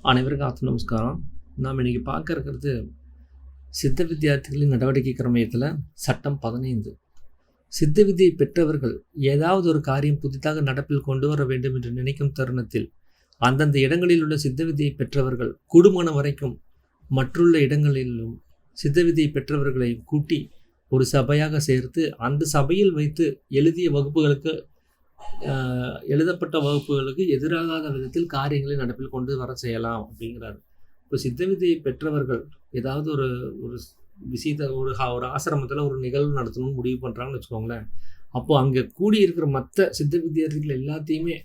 அனைவருக்கும் நமஸ்காரம். நாம் இன்றைக்கி பார்க்க இருக்கிறது சித்த வித்தியார்த்திகளின் நடவடிக்கை கிரமயத்தில் சட்டம் 15. சித்த விதியை பெற்றவர்கள் ஏதாவது ஒரு காரியம் புதிதாக நடப்பில் கொண்டு வர வேண்டும் என்று நினைக்கும் தருணத்தில் அந்தந்த இடங்களில் உள்ள சித்த விதியை பெற்றவர்கள் கூடுமான வரைக்கும் மற்றுள்ள இடங்களிலும் சித்த விதியை பெற்றவர்களை கூட்டி ஒரு சபையாக சேர்த்து அந்த சபையில் வைத்து எழுதப்பட்ட வகுப்புகளுக்கு எதிராகாத விதத்தில் காரியங்களை நடப்பில் கொண்டு வர செய்யலாம் அப்படிங்கிறாரு. இப்போ சித்த விதியை பெற்றவர்கள் ஏதாவது ஒரு ஒரு விஷயத்தை ஒரு ஆசிரமத்தில் ஒரு நிகழ்வு நடத்தணும்னு முடிவு பண்ணுறாங்கன்னு வச்சுக்கோங்களேன். அப்போது அங்கே கூடியிருக்கிற மற்ற சித்த வித்தியார்த்திகள் எல்லாத்தையுமே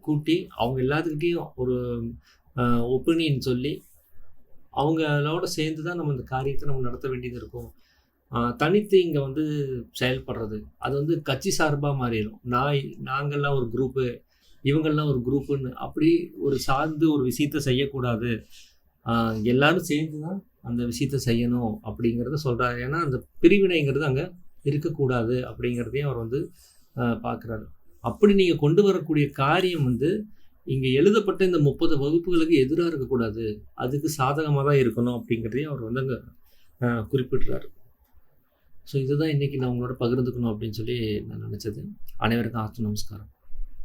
கூட்டி அவங்க எல்லாத்துக்கிட்டேயும் ஒரு ஒப்பீனியன் சொல்லி அவங்களோட சேர்ந்து தான் நம்ம இந்த காரியத்தை நம்ம நடத்த வேண்டியது இருக்கும். தனித்து இங்கே செயல்படுறது அது கட்சி சார்பாக மாறிடும். நாங்கள்லாம் ஒரு குரூப்பு, இவங்கள்லாம் ஒரு குரூப்புன்னு அப்படி ஒரு சார்ந்து ஒரு விஷயத்த செய்யக்கூடாது. எல்லாரும் சேர்ந்து தான் அந்த விஷயத்த செய்யணும் அப்படிங்கிறத சொல்கிறாரு. ஏன்னா அந்த பிரிவினைங்கிறது அங்கே இருக்கக்கூடாது அப்படிங்கிறதையும் அவர் பார்க்குறாரு. அப்படி நீங்கள் கொண்டு வரக்கூடிய காரியம் இங்கே எழுதப்பட்ட இந்த 30 வகுப்புகளுக்கு எதிராக இருக்கக்கூடாது, அதுக்கு சாதகமாக தான் இருக்கணும் அப்படிங்கிறதையும் அவர் அங்கே குறிப்பிடுறாரு. ஸோ இதுதான் இன்றைக்கி நான் உங்களோட பகிர்ந்துக்கணும் அப்படின்னு சொல்லி நான் நினச்சது. அனைவருக்கும் நமஸ்காரம்.